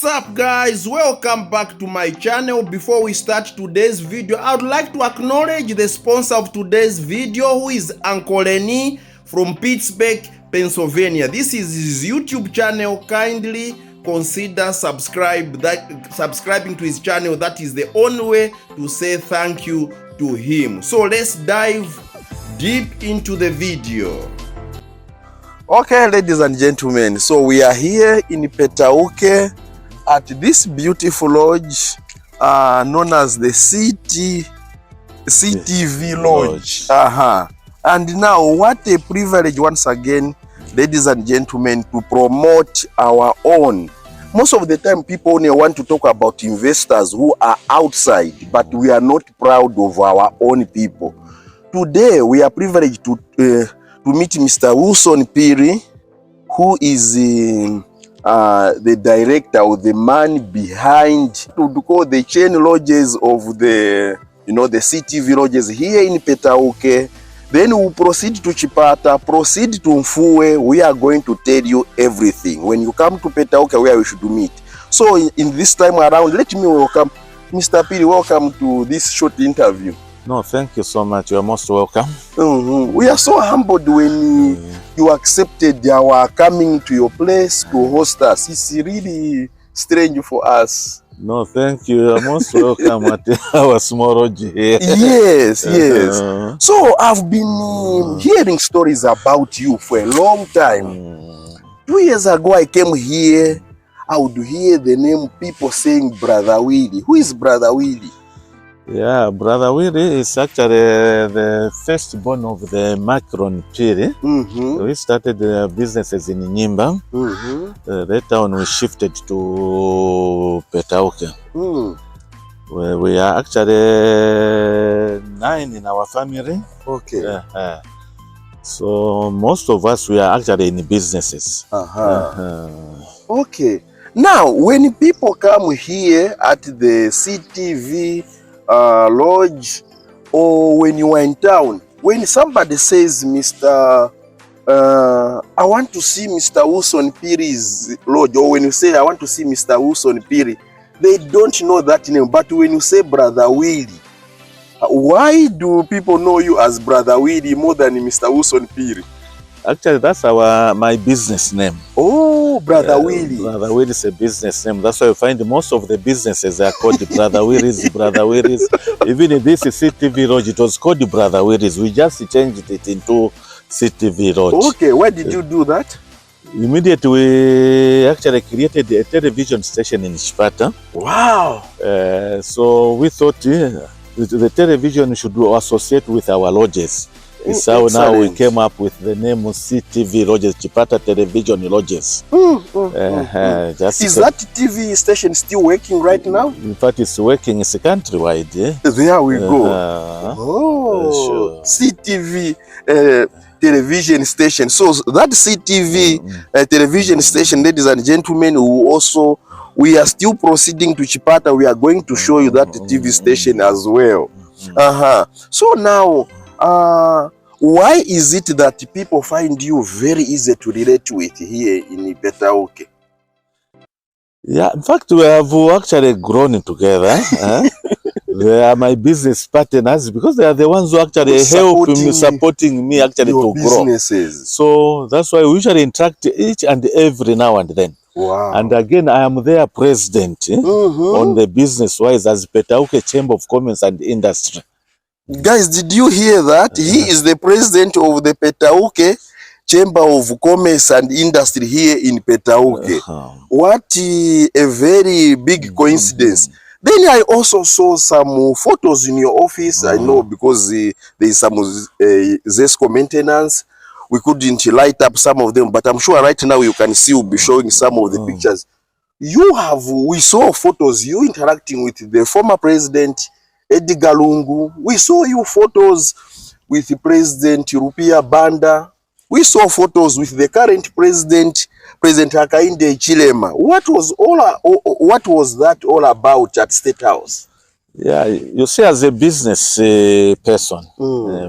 What's up guys, welcome back to my channel. Before we start today's video, I would like to acknowledge the sponsor of today's video, who is Uncle Lenny from Pittsburgh, Pennsylvania. This is his YouTube channel. Kindly consider subscribing to his channel. That is the only way to say thank you to him. So let's dive deep into the video. Okay, ladies and gentlemen, so we are here in Petauke at this beautiful lodge known as the CTV Lodge. And now, what a privilege once again, ladies and gentlemen, to promote our own. Most of the time, people only want to talk about investors who are outside, but we are not proud of our own people. Today, we are privileged to meet Mr. Piri, who is the director or the man behind to call the chain lodges of the CTV Lodges here in Petauke. Then we'll proceed to Chipata, proceed to Mfuwe. We are going to tell you everything when you come to Petauke where we should meet. So in this time around, let me welcome Mr. Piri. Welcome to this short interview. No, thank you so much. You are most welcome. We are so humbled when you accepted our coming to your place to host us. It's really strange for us. No, thank you. You are most welcome at our small lodge here. Yes, yes. So I've been hearing stories about you for a long time. 2 years ago I came here. I would hear the name people saying Brother Willie. Who is Brother Willie? Yeah, Brother Willie is actually the firstborn of the Macron Piri. We started businesses in Nyimba. Later on we shifted to Petauke. We are actually 9 in our family. Okay. So most of us, we are actually in businesses. Okay. Now, when people come here at the CTV Lodge, or when you are in town, when somebody says, I want to see Mr. Piri's lodge, or when you say, I want to see Mr. Piri, they don't know that name. But when you say Brother Willie, why do people know you as Brother Willie more than Mr. Piri? Actually, that's my business name. Oh, Brother Willie. Brother Willie is a business name. That's why you find most of the businesses are called Brother Willie's, Brother Willie's. Even in this CTV Lodge, it was called Brother Willie's. We just changed it into CTV Lodge. Okay, why did you do that? Immediately, we actually created a television station in Chipata. Wow. So we thought the television should associate with our lodges. So now we came up with the name of CTV Lodges, Chipata Television Lodges. Is that TV station still working right now? In fact, it's working. It's countrywide. There we go. Sure. CTV television station. So that CTV television station, ladies and gentlemen, we are still proceeding to Chipata. We are going to show you that TV station as well. So now, why is it that people find you very easy to relate with here in Petauke? Yeah, in fact, we have actually grown together. They are my business partners because they are the ones who actually help me, supporting me actually to grow. So that's why we usually interact each and every now and then. Wow. And again, I am their president on the business-wise as Petauke Chamber of Commerce and Industry. Guys, did you hear that? He is the president of the Petauke Chamber of Commerce and Industry here in Petauke. What a very big coincidence. Then I also saw some photos in your office. I know because there is some Zesco maintenance. We couldn't light up some of them, but I'm sure right now you can see, we'll be showing some of the pictures. We saw photos, you interacting with the former president, Edgar Lungu. We saw you photos with the President Rupia Banda. We saw photos with the current president, President Hakainde Chilema. What was that all about at State House? Yeah, you see, as a business person,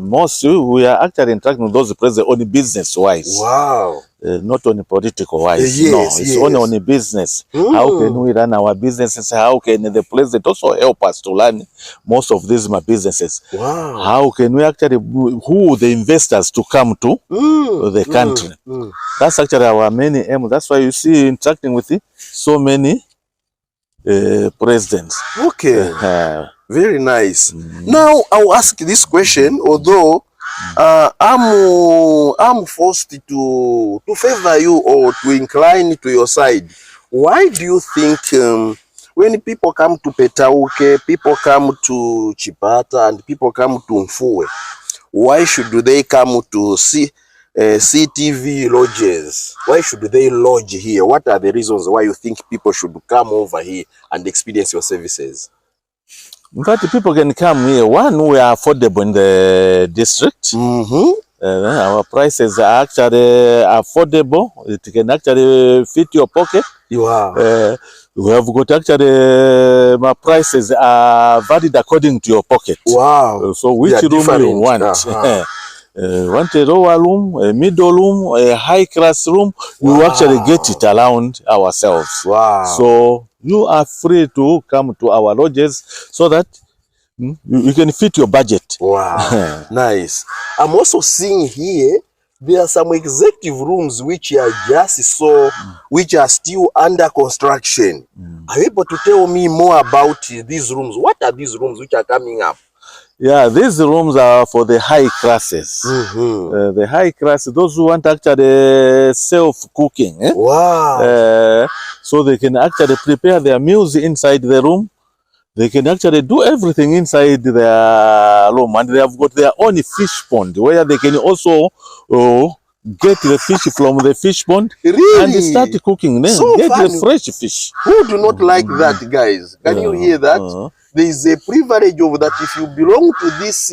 most we are actually interacting with those present only business wise. Wow. Not only political wise. No, Yes, it's only yes. on a business. How can we run our businesses? How can the president also help us to run most of these my businesses? Wow. How can we actually, who the investors to come to the country? That's actually our main aim. That's why you see interacting with so many presidents. Okay. Very nice. Now I'll ask this question, although I'm forced to favor you or to incline to your side. Why do you think when people come to Petauke, people come to Chipata, and people come to Mfuwe, why should they come to see CTV Lodges? Why should they lodge here? What are the reasons why you think people should come over here and experience your services? In fact, people can come here. One, we are affordable in the district. Our prices are actually affordable. It can actually fit your pocket. Wow. We have got actually my prices are valid according to your pocket. Wow. So which room you want? Want a lower room, a middle room, a high class room? You actually get it around ourselves. Wow. So you are free to come to our lodges so that you can fit your budget. Wow. Nice. I'm also seeing here there are some executive rooms which are which are still under construction. Are you able to tell me more about these rooms? What are these rooms which are coming up? Yeah, these rooms are for the high classes. The high class, those who want actually self-cooking. Wow. So they can actually prepare their meals inside the room. They can actually do everything inside their room, and they have got their own fish pond where they can also get the fish from the fish pond and start cooking. So get funny. the fresh fish. Who do not like that, guys? Can you hear that? There is a privilege of that if you belong to this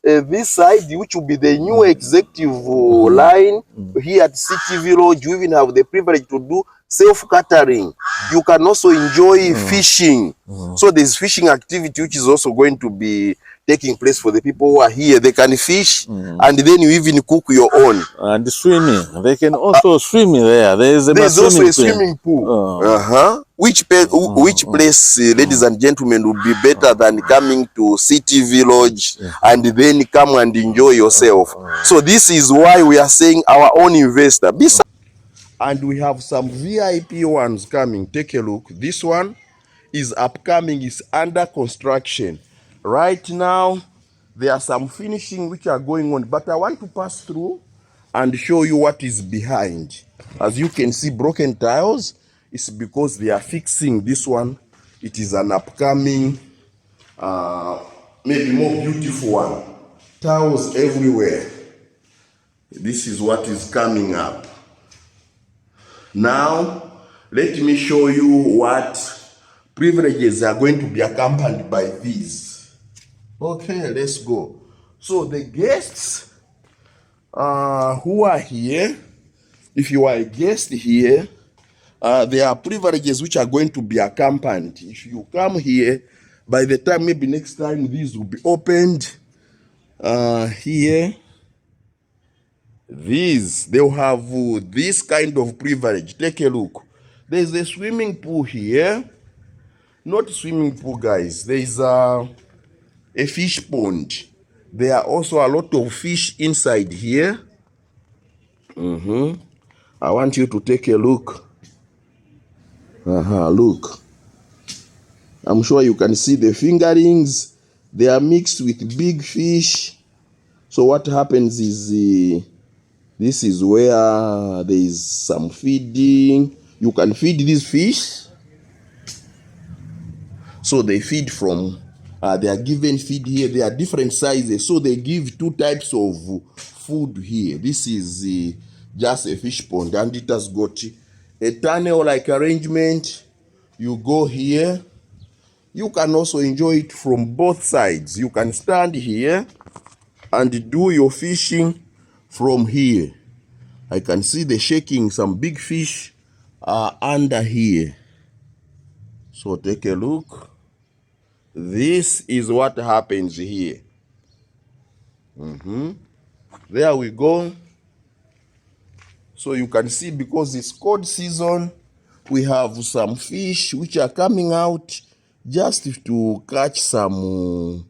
this side, which will be the new executive line here at CTV Lodge. You even have the privilege to do self-catering. You can also enjoy fishing. So there's fishing activity which is also going to be taking place for the people who are here. They can fish and then you even cook your own. And swimming. They can also swim there. There's also a swimming pool. Which place, ladies and gentlemen, would be better than coming to CTV Lodge and then come and enjoy yourself? So this is why we are saying our own investor. And we have some VIP ones coming. Take a look. This one is upcoming, is under construction. Right now, there are some finishing which are going on, but I want to pass through and show you what is behind. As you can see, broken tiles. It's because they are fixing this one. It is an upcoming, maybe more beautiful one. Tiles everywhere. This is what is coming up. Now, let me show you what privileges are going to be accompanied by these. Okay, let's go. So the guests who are here, if you are a guest here, there are privileges which are going to be accompanied. If you come here, by the time, maybe next time, these will be opened. Here, they'll have this kind of privilege. Take a look. There's a swimming pool here. Not swimming pool, guys. There's a fish pond. There are also a lot of fish inside here. I want you to take a look. Look. I'm sure you can see the fingerlings. They are mixed with big fish. So what happens is this is where there is some feeding. You can feed these fish. So they feed from, they are given feed here. There are different sizes. So they give two types of food here. This is just a fish pond, and it has got a tunnel-like arrangement. You go here. You can also enjoy it from both sides. You can stand here and do your fishing from here. I can see the shaking. Some big fish are under here. So take a look. This is what happens here. There we go. So you can see, because it's cold season, we have some fish which are coming out just to catch some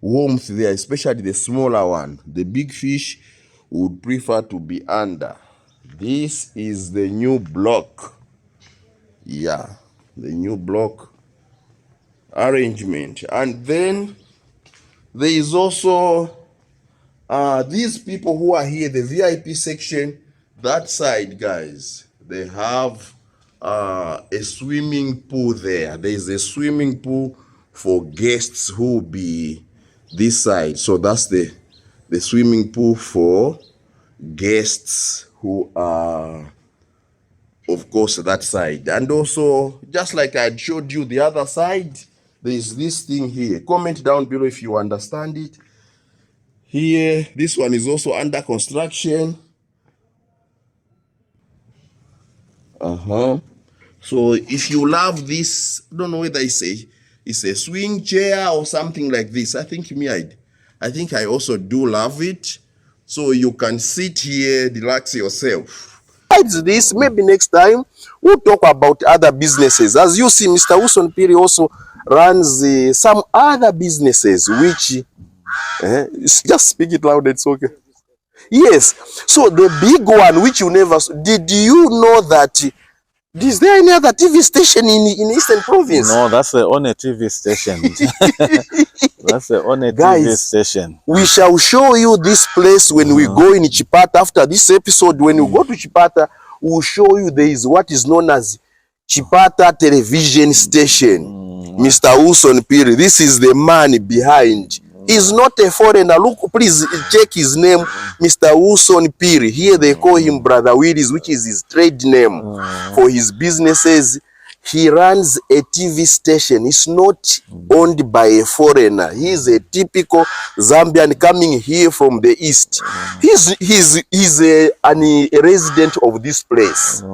warmth there, especially the smaller one. The big fish would prefer to be under. This is the new block. Yeah, the new block arrangement. And then there is also these people who are here, the VIP section, that side, guys, they have a swimming pool there. There is a swimming pool for guests who will be this side. So that's the swimming pool for guests who are, of course, that side. And also, just like I showed you the other side, there is this thing here. Comment down below if you understand it. Here, this one is also under construction. So if you love this, I don't know whether it's a swing chair or something like this. I think I also do love it. So you can sit here, relax yourself. Besides this, maybe next time we'll talk about other businesses. As you see, Mr. Wilson Piri also runs some other businesses, which just speak it loud, it's okay. Yes. So the big one, which you never saw, did you know that? Is there any other TV station in Eastern Province? No, that's the only TV station. That's the only TV station. We shall show you this place when we go in Chipata. After this episode, when you go to Chipata, we'll show you there is what is known as Chipata television station. Mr. Wilson Piri, this is the man behind. He's not a foreigner. Look, please check his name, Mr. Wilson Piri. Here they call him Brother Willis, which is his trade name for his businesses. He runs a TV station. It's not owned by a foreigner. He's a typical Zambian coming here from the east. He's a resident of this place.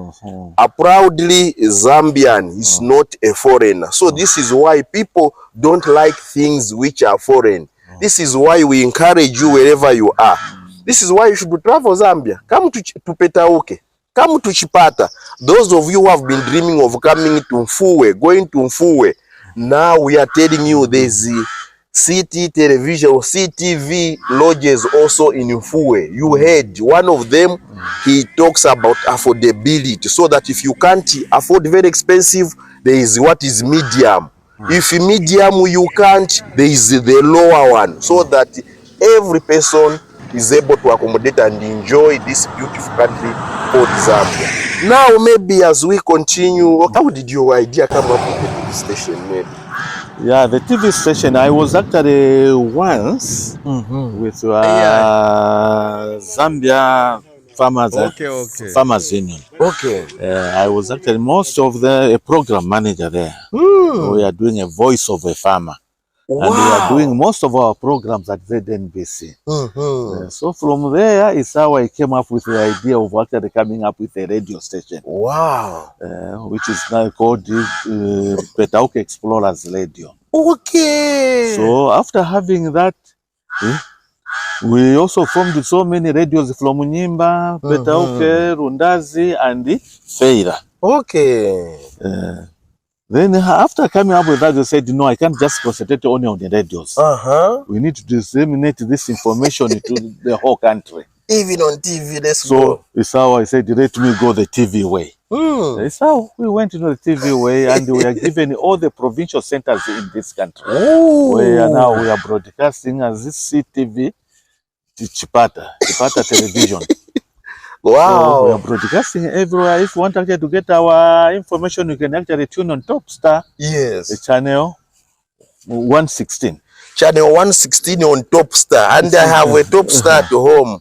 A proudly Zambian. He's not a foreigner. So this is why people don't like things which are foreign. This is why we encourage you wherever you are. This is why you should travel Zambia. Come to Petauke. Come to Chipata. Those of you who have been dreaming of coming to Mfuwe, going to Mfuwe, now we are telling you there's the CT television or CTV Lodges also in Mfuwe. You heard one of them, he talks about affordability, so that if you can't afford very expensive, there is what is medium. If medium you can't, there is the lower one, so that every person is able to accommodate and enjoy this beautiful country called Zambia. Now, maybe as we continue, how did your idea come up with the TV station? Maybe? Yeah, the TV station, I was actually once with Zambia Farmers Union. Okay. I was actually most of the program manager there. We are doing a voice of a farmer. Wow. And we are doing most of our programs at ZNBC. So from there is how I came up with the idea of actually coming up with a radio station. Wow. Which is now called Petauke Explorers Radio. Okay. So after having that, we also formed so many radios from Nyimba, Petauke, Rundazi, and Phiri. Okay. Then after coming up with that, they said, no, I can't just concentrate only on the radios. We need to disseminate this information to the whole country. Even on TV, let's go. So it's how I said, let me go the TV way. It's how we went to the TV way, and we are given all the provincial centers in this country. Where now we are broadcasting as this CTV Chipata television. Wow. So we are broadcasting everywhere. If you want actually to get our information, you can actually tune on Top Star. Yes. The channel 116. Channel 116 on Top Star. And I have a Top Star at home.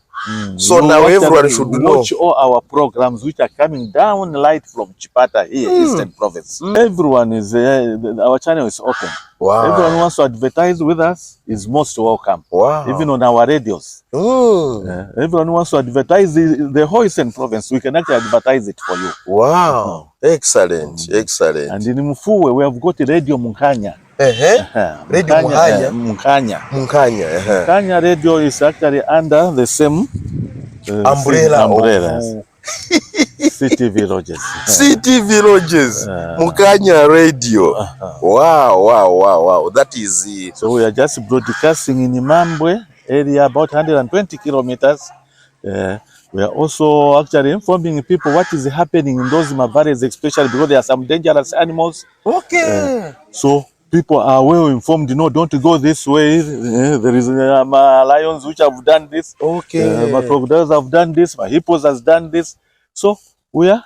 So now everyone should watch all our programs which are coming down light from Chipata here, Eastern Province. Everyone is our channel is open. Wow. Everyone who wants to advertise with us is most welcome. Wow. Even on our radios. Everyone who wants to advertise the whole Eastern Province, we can actually advertise it for you. Wow. Excellent. Excellent. And in Mfuwe, we have got a Radio Munkanya. Radio Mkanya. Mkanya Radio is actually under the same umbrella of CTV Lodges. CTV Lodges. Mkanya Radio. Wow. That is So we are just broadcasting in Mambwe area, about 120 kilometers. We are also actually informing people what is happening in those valleys, especially because there are some dangerous animals. So people are well informed. Don't go this way. There is lions which have done this. My crocodiles have done this. My hippos has done this. So we are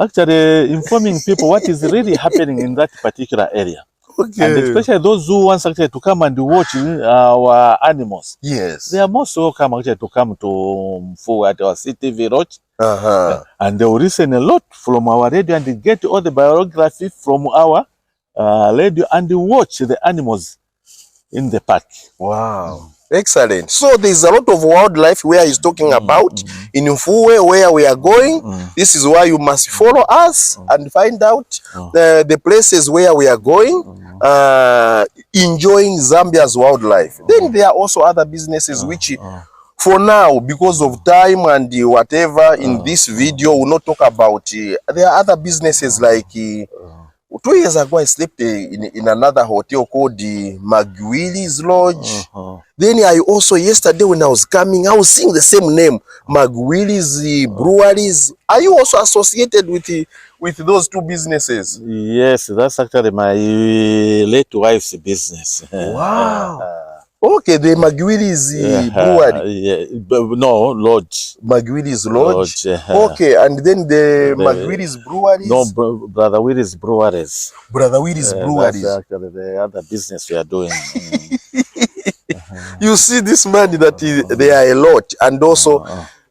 actually informing people what is really happening in that particular area. And especially those who want actually to come and watch our animals. Yes. They are most welcome actually to come to Mfuwe at our CTV Lodge. And they will listen a lot from our radio and get all the biography from our radio and watch the animals in the park. Wow. Excellent. So there's a lot of wildlife where he's talking about in Mfuwe, where we are going. This is why you must follow us and find out the places where we are going, enjoying Zambia's wildlife. Then there are also other businesses which for now, because of time and whatever, in this video we'll not talk about. There are other businesses like 2 years ago, I slept in another hotel called the Magwili's Lodge. Then I also, yesterday when I was coming, I was seeing the same name, Magwili's Breweries. Are you also associated with those two businesses? Yes, that's actually my late wife's business. Wow. Okay, the Magwili's Brewery. No, Lodge. Magwili's Lodge. Okay, and then the Magwili's Breweries. No, Brother Willie's Breweries. Brother Willie's Breweries. That's actually the other business we are doing. You see this money that they are a lot, and also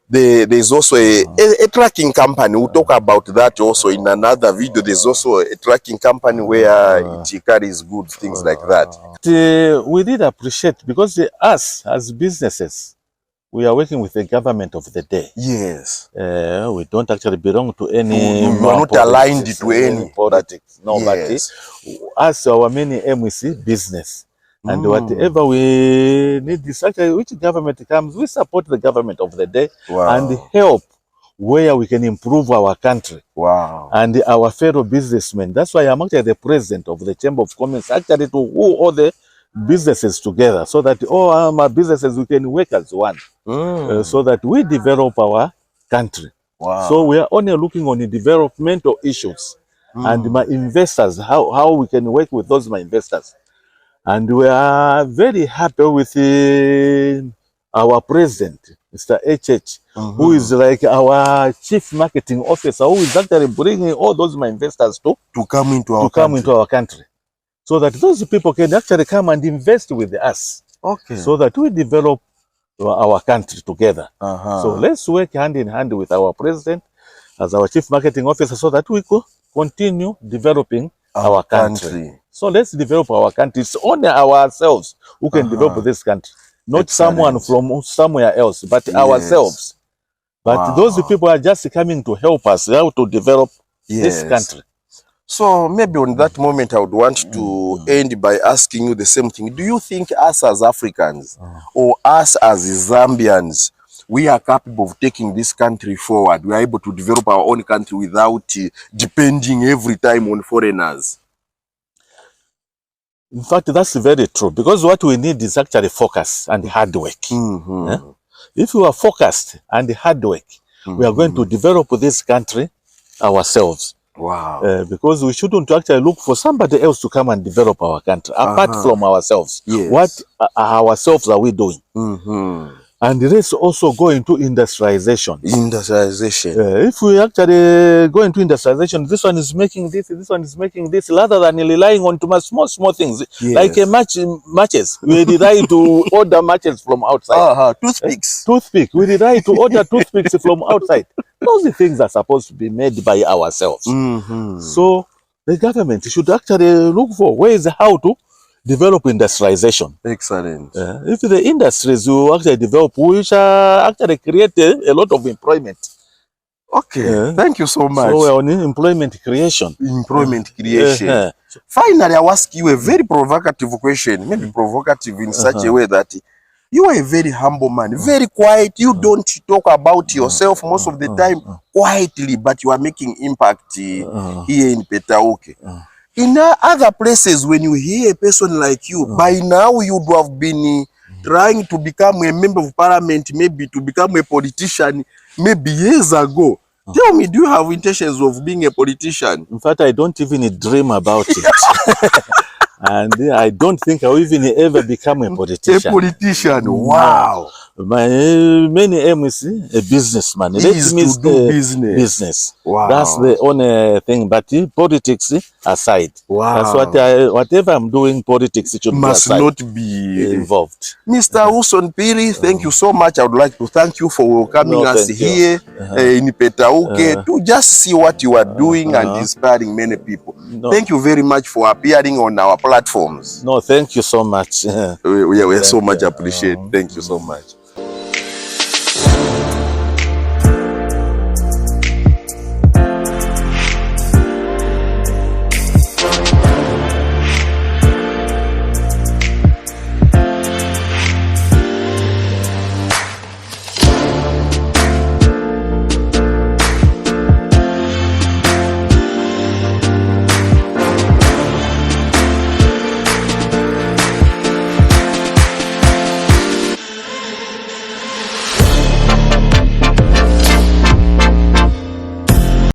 there's also a tracking company. We'll talk about that also in another video. There's also a tracking company where it carries goods, things like that. We did appreciate, because us as businesses, we are working with the government of the day. Yes. We don't actually belong to any. We are not aligned to any politics. No, yes. But us, our main aim is business. And whatever we need is actually, which government comes, we support the government of the day and help where we can improve our country and our fellow businessmen. That's why I'm actually the president of the Chamber of Commerce, actually to hold all the businesses together so that all our businesses, we can work as one, so that we develop our country. So we are only looking on the developmental issues and my investors, how we can work with those my investors. And we are very happy with our president, Mr. HH, who is like our chief marketing officer, who is actually bringing all those my investors to come into our country, so that those people can actually come and invest with us. So that we develop our country together. So let's work hand in hand with our president as our chief marketing officer, so that we could continue developing our country. So let's develop our country. It's only ourselves who can develop this country. Not someone from somewhere else, but ourselves. But those people are just coming to help us how to develop this country. So maybe on that moment, I would want to end by asking you the same thing. Do you think us as Africans or us as Zambians, we are capable of taking this country forward? We are able to develop our own country without depending every time on foreigners? In fact, that's very true, because what we need is actually focus and hard work. If we are focused and hard work, we are going to develop this country ourselves. Because we shouldn't actually look for somebody else to come and develop our country, apart from ourselves. What ourselves are we doing? And let's also go into industrialization. If we actually go into industrialization, this one is making this, this one is making this, rather than relying on too much small things. Like matches. We rely to order matches from outside. Toothpicks. We rely to order toothpicks from outside. Those things are supposed to be made by ourselves. So the government should actually look for ways how to develop industrialization. Excellent. If the industries will actually develop, we shall actually create a lot of employment. Thank you so much. So we're on employment creation. Finally, I'll ask you a very provocative question, maybe provocative in such a way that you are a very humble man, very quiet. You don't talk about yourself most of the time quietly, but you are making impact here in Petauke. In other places, when you hear a person like you, by now you would have been trying to become a member of parliament, maybe to become a politician, maybe years ago. Tell me, do you have intentions of being a politician? In fact, I don't even dream about it. And I don't think I will even ever become a politician. A politician, wow. My main aim is a businessman. Is to do business. Wow. That's the only thing. But politics aside. Wow. That's whatever I'm doing, politics it should must not be involved. Mr. Wilson Piri, thank you so much. I would like to thank you for welcoming us here in Petauke to just see what you are doing and inspiring many people. Thank you very much for appearing on our platforms. No, thank you so much. We so much appreciate. Thank you so much.